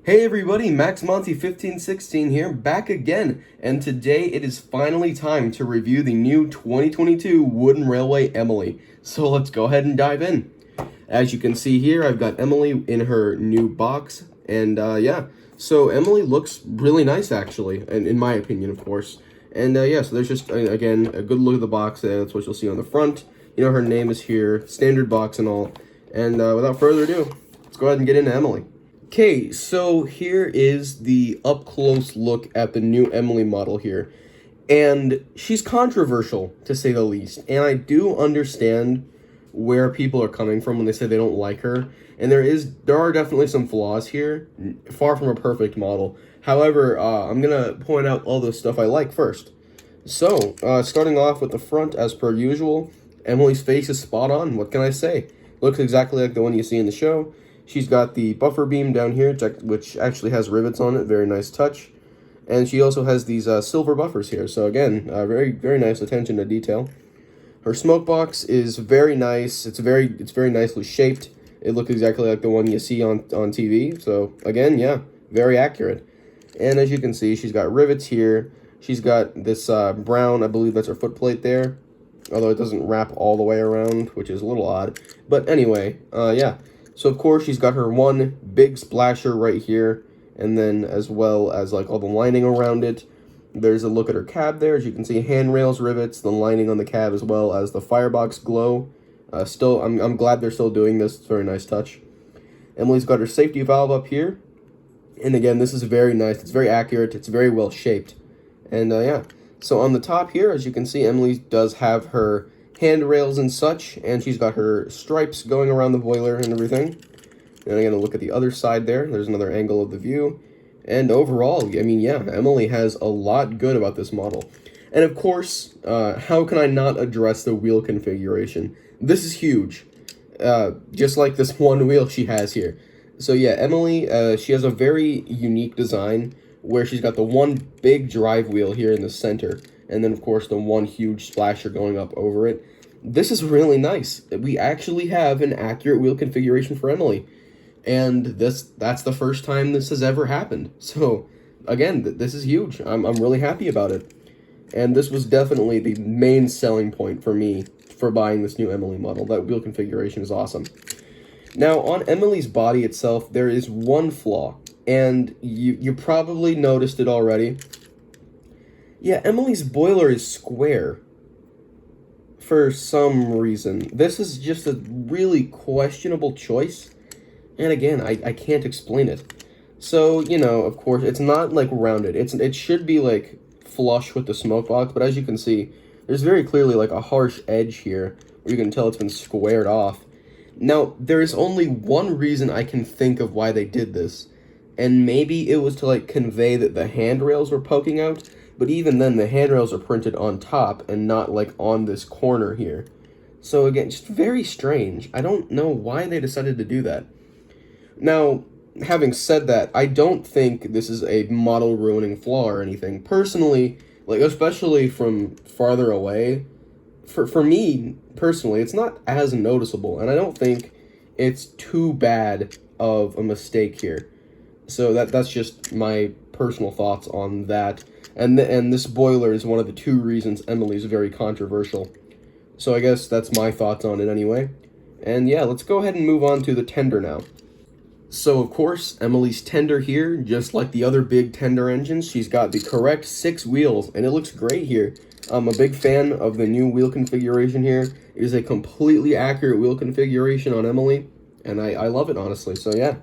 Hey everybody, Max Monty 1516 here, back again, and today it is finally time to review the new 2022 Wooden Railway Emily. So let's go ahead and dive in. As you can see here, I've got Emily in her new box, and yeah, so Emily looks really nice actually, and in my opinion, of course. And yeah, so there's just, again, a good look at the box, that's what you'll see on the front. You know, her name is here, standard box and all. And without further ado, let's go ahead and get into Emily. Okay, so here is the up-close look at the new Emily model here. And she's controversial, to say the least. And I do understand where people are coming from when they say they don't like her. And there are definitely some flaws here, far from a perfect model. However, I'm going to point out all the stuff I like first. So, starting off with the front, as per usual, Emily's face is spot on. What can I say? Looks exactly like the one you see in the show. She's got the buffer beam down here, which actually has rivets on it. Very nice touch. And she also has these silver buffers here. So again, very, very nice attention to detail. Her smoke box is very nice. It's very nicely shaped. It looks exactly like the one you see on TV. So again, yeah, very accurate. And as you can see, she's got rivets here. She's got this brown, I believe that's her footplate there. Although it doesn't wrap all the way around, which is a little odd. But anyway, yeah. So, of course, she's got her one big splasher right here, and then as well as, like, all the lining around it. There's a look at her cab there. As you can see, handrails, rivets, the lining on the cab, as well as the firebox glow. I'm glad they're still doing this. It's a very nice touch. Emily's got her safety valve up here. And, again, this is very nice. It's very accurate. It's very well shaped. And, yeah. So, on the top here, as you can see, Emily does have her handrails and such, and she's got her stripes going around the boiler and everything. And again, a look at the other side there. There's another angle of the view. And overall, I mean, yeah, Emily has a lot good about this model. And of course, how can I not address the wheel configuration? This is huge. Just like this one wheel she has here. So yeah, Emily, she has a very unique design where she's got the one big drive wheel here in the center, and then of course the one huge splasher going up over it. This is really nice. We actually have an accurate wheel configuration for Emily, and that's the first time this has ever happened. So again, this is huge. I'm really happy about it, and this was definitely the main selling point for me for buying this new Emily model. That wheel configuration is awesome. Now on Emily's body itself, there is one flaw, and you probably noticed it already. Yeah, Emily's boiler is square for some reason. This is just a really questionable choice, and again, I can't explain it. So, you know, of course, it's not like rounded. It should be like flush with the smoke box, but as you can see, there's very clearly like a harsh edge here where you can tell it's been squared off. Now, there is only one reason I can think of why they did this, and maybe it was to like convey that the handrails were poking out, but even then the handrails are printed on top and not like on this corner here. So again, just very strange. I don't know why they decided to do that. Now, having said that, I don't think this is a model ruining flaw or anything. Personally, like especially from farther away, for me personally, it's not as noticeable, and I don't think it's too bad of a mistake here. So that's just my personal thoughts on that. And this boiler is one of the two reasons Emily's very controversial. So I guess that's my thoughts on it anyway. And yeah, let's go ahead and move on to the tender now. So of course, Emily's tender here, just like the other big tender engines, she's got the correct 6 wheels, and it looks great here. I'm a big fan of the new wheel configuration here. It is a completely accurate wheel configuration on Emily, and I love it, honestly. So yeah.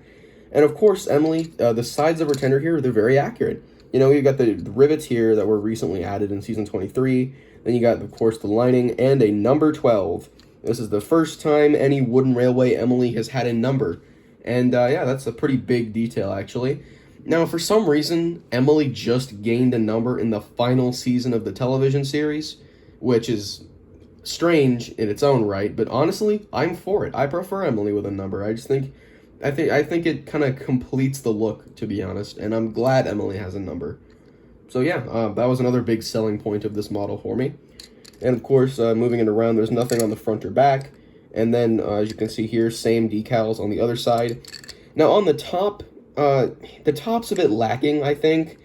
And of course, Emily, the sides of her tender here, they're very accurate. You know, you got the rivets here that were recently added in Season 23. Then you got, of course, the lining and a number 12. This is the first time any Wooden Railway Emily has had a number. And, yeah, that's a pretty big detail, actually. Now, for some reason, Emily just gained a number in the final season of the television series, which is strange in its own right, but honestly, I'm for it. I prefer Emily with a number. I think it kind of completes the look, to be honest, and I'm glad Emily has a number. So yeah, that was another big selling point of this model for me. And of course, moving it around, there's nothing on the front or back. And then, as you can see here, same decals on the other side. Now, on the top, the top's a bit lacking, I think.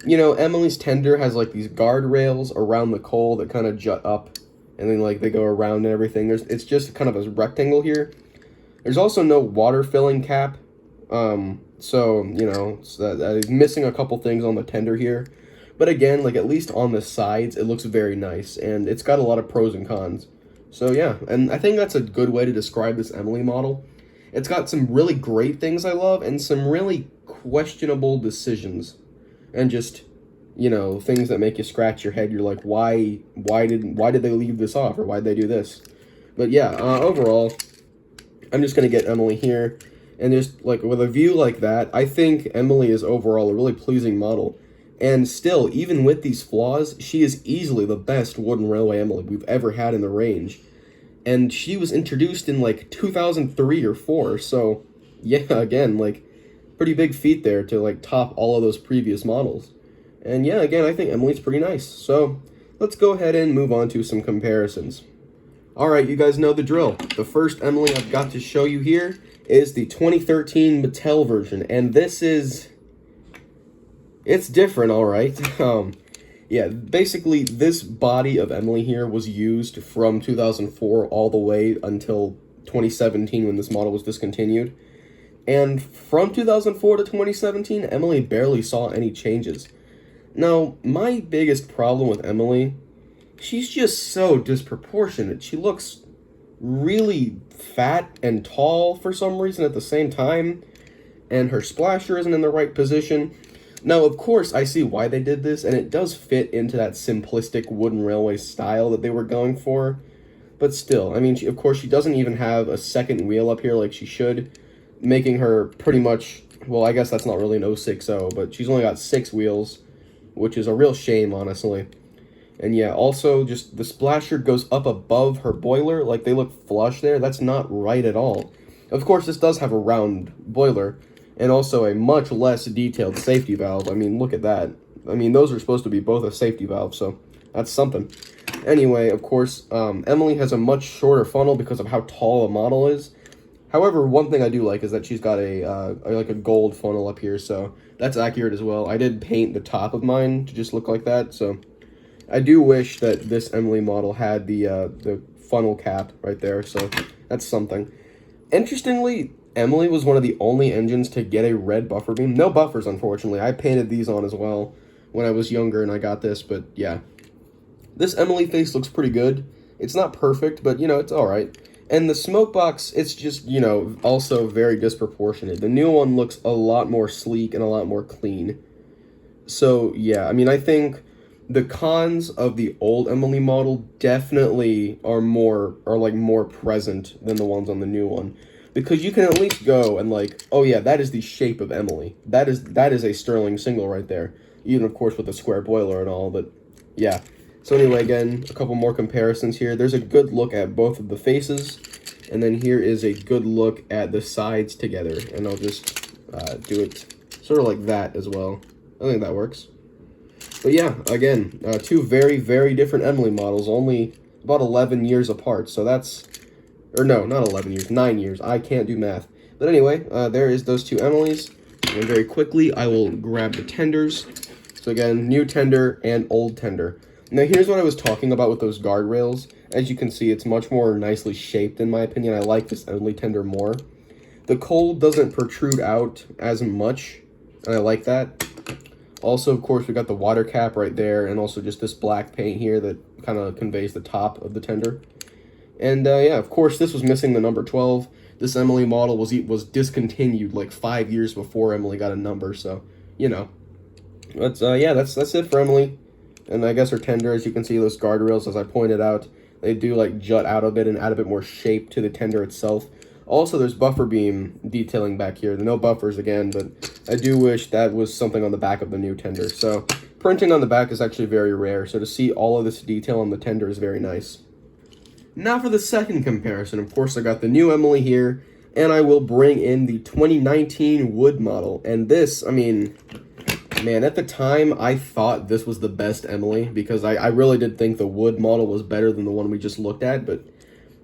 You know, Emily's tender has like these guardrails around the coal that kind of jut up, and then like they go around and everything. It's just kind of a rectangle here. There's also no water filling cap, so you know it's missing a couple things on the tender here. But again, like at least on the sides, it looks very nice, and it's got a lot of pros and cons. So yeah, and I think that's a good way to describe this Emily model. It's got some really great things I love, and some really questionable decisions, and just, you know, things that make you scratch your head. You're like, why did they leave this off, or why'd they do this? But yeah, overall, I'm just gonna get Emily here, and just like with a view like that, I think Emily is overall a really pleasing model. And still, even with these flaws, she is easily the best wooden railway Emily we've ever had in the range. And she was introduced in like 2003 or 4, so yeah, again, like pretty big feat there to like top all of those previous models. And yeah, again, I think Emily's pretty nice. So let's go ahead and move on to some comparisons. Alright, you guys know the drill. The first Emily I've got to show you here is the 2013 Mattel version, and this is... it's different, alright. Yeah, basically, this body of Emily here was used from 2004 all the way until 2017 when this model was discontinued. And from 2004 to 2017, Emily barely saw any changes. Now, my biggest problem with Emily, she's just so disproportionate. She looks really fat and tall for some reason at the same time, and her splasher isn't in the right position. Now, of course, I see why they did this, and it does fit into that simplistic wooden railway style that they were going for. But still, I mean, of course, she doesn't even have a second wheel up here like she should, making her pretty much, well, I guess that's not really an 060, but she's only got 6 wheels, which is a real shame, honestly. And yeah, also, just the splasher goes up above her boiler, like they look flush there. That's not right at all. Of course, this does have a round boiler, and also a much less detailed safety valve. I mean, look at that. I mean, those are supposed to be both a safety valve, so that's something. Anyway, of course, Emily has a much shorter funnel because of how tall the model is. However, one thing I do like is that she's got like a gold funnel up here, so that's accurate as well. I did paint the top of mine to just look like that, so I do wish that this Emily model had the funnel cap right there, so that's something. Interestingly, Emily was one of the only engines to get a red buffer beam. No buffers, unfortunately. I painted these on as well when I was younger and I got this, but yeah. This Emily face looks pretty good. It's not perfect, but, you know, it's alright. And the smoke box, it's just, you know, also very disproportionate. The new one looks a lot more sleek and a lot more clean. So, yeah, I mean, I think the cons of the old Emily model definitely are more present than the ones on the new one. Because you can at least go and like, oh yeah, that is the shape of Emily. That is a Sterling single right there. Even, of course, with the square boiler and all, but yeah. So anyway, again, a couple more comparisons here. There's a good look at both of the faces, and then here is a good look at the sides together. And I'll just do it sort of like that as well. I think that works. But yeah, again, two very, very different Emily models, only about 11 years apart. So that's... or no, not 11 years, 9 years. I can't do math. But anyway, there is those two Emilys. And very quickly, I will grab the tenders. So again, new tender and old tender. Now here's what I was talking about with those guardrails. As you can see, it's much more nicely shaped in my opinion. I like this Emily tender more. The coal doesn't protrude out as much, and I like that. Also, of course, we got the water cap right there, and also just this black paint here that kind of conveys the top of the tender. And yeah, of course, this was missing the number 12. This Emily model was discontinued like 5 years before Emily got a number, so, you know. But yeah, that's it for Emily. And I guess her tender, as you can see, those guardrails, as I pointed out, they do like jut out a bit and add a bit more shape to the tender itself. Also, there's buffer beam detailing back here. No buffers again, but I do wish that was something on the back of the new tender. So printing on the back is actually very rare, so to see all of this detail on the tender is very nice. Now for the second comparison, of course, I got the new Emily here, and I will bring in the 2019 Wood model. And this, I mean, man, at the time, I thought this was the best Emily, because I really did think the Wood model was better than the one we just looked at, but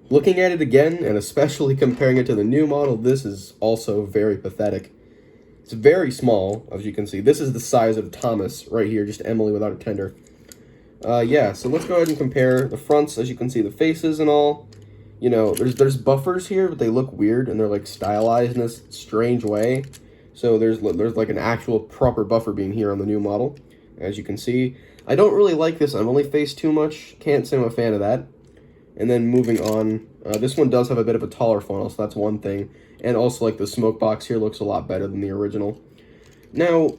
looking at it again, and especially comparing it to the new model, this is also very pathetic. It's very small, as you can see. This is the size of Thomas right here, just Emily without a tender. Yeah, so let's go ahead and compare the fronts. As you can see, the faces and all. You know, there's buffers here, but they look weird, and they're, like, stylized in this strange way. So there's like, an actual proper buffer beam here on the new model, as you can see. I don't really like this Emily face too much. Can't say I'm a fan of that. And then moving on, this one does have a bit of a taller funnel, so that's one thing. And also, like, the smoke box here looks a lot better than the original. Now,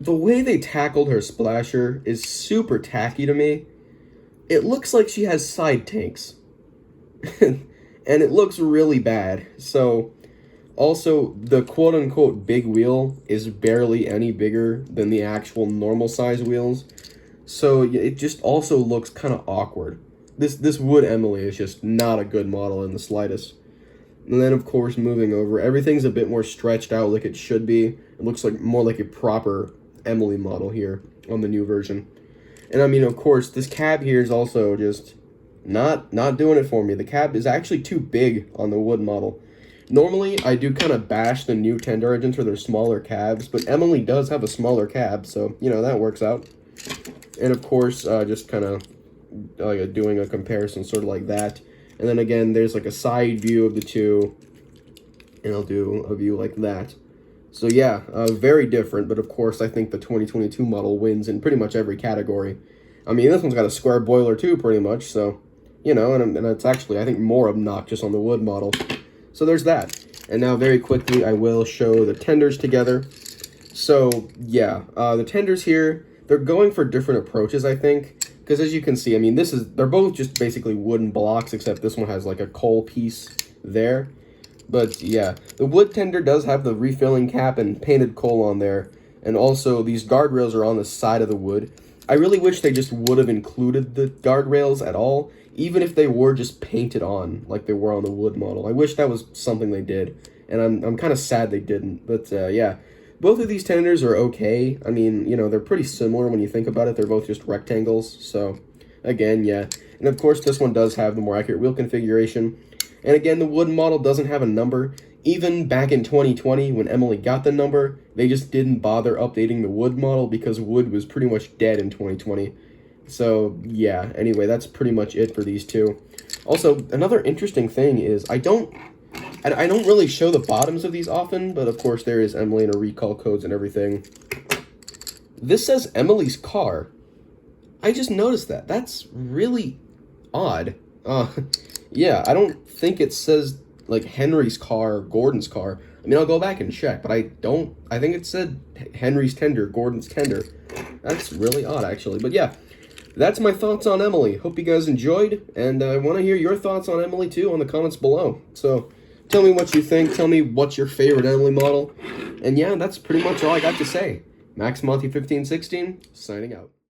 the way they tackled her splasher is super tacky to me. It looks like she has side tanks. And it looks really bad. So, also, the quote-unquote big wheel is barely any bigger than the actual normal size wheels. So, it just also looks kind of awkward. This Wood Emily is just not a good model in the slightest. And then, of course, moving over, everything's a bit more stretched out like it should be. It looks like more like a proper Emily model here on the new version. And I mean, of course, this cab here is also just not doing it for me. The cab is actually too big on the Wood model. Normally, I do kind of bash the new tender engines for their smaller cabs, but Emily does have a smaller cab, so, you know, that works out. And, of course, just kind of doing a comparison sort of like that. And then again, there's like a side view of the two, and I'll do a view like that. So yeah, very different, but of course I think the 2022 model wins in pretty much every category. I mean, this one's got a square boiler too, pretty much, so, you know, and it's actually, I think, more obnoxious on the Wood model. So there's that. And now very quickly, I will show the tenders together. So yeah, the tenders here, they're going for different approaches, I think. Because as you can see, I mean, they're both just basically wooden blocks, except this one has like a coal piece there. But yeah, the Wood tender does have the refilling cap and painted coal on there. And also, these guardrails are on the side of the Wood. I really wish they just would have included the guardrails at all, even if they were just painted on like they were on the Wood model. I wish that was something they did, and I'm kind of sad they didn't. But yeah. Both of these tenders are okay. I mean, you know, they're pretty similar when you think about it. They're both just rectangles. So, again, yeah. And, of course, this one does have the more accurate wheel configuration. And, again, the Wood model doesn't have a number. Even back in 2020, when Emily got the number, they just didn't bother updating the Wood model because Wood was pretty much dead in 2020. So, yeah. Anyway, that's pretty much it for these two. Also, another interesting thing is I don't really show the bottoms of these often, but of course there is Emily and her recall codes and everything. This says Emily's car. I just noticed that. That's really odd. Yeah, I don't think it says, like, Henry's car or Gordon's car. I mean, I'll go back and check, but I think it said Henry's tender, Gordon's tender. That's really odd, actually. But yeah, that's my thoughts on Emily. Hope you guys enjoyed, and I want to hear your thoughts on Emily, too, on the comments below. So, tell me what you think. Tell me what's your favorite Emily model. And yeah, that's pretty much all I got to say. MaxMonty1516, signing out.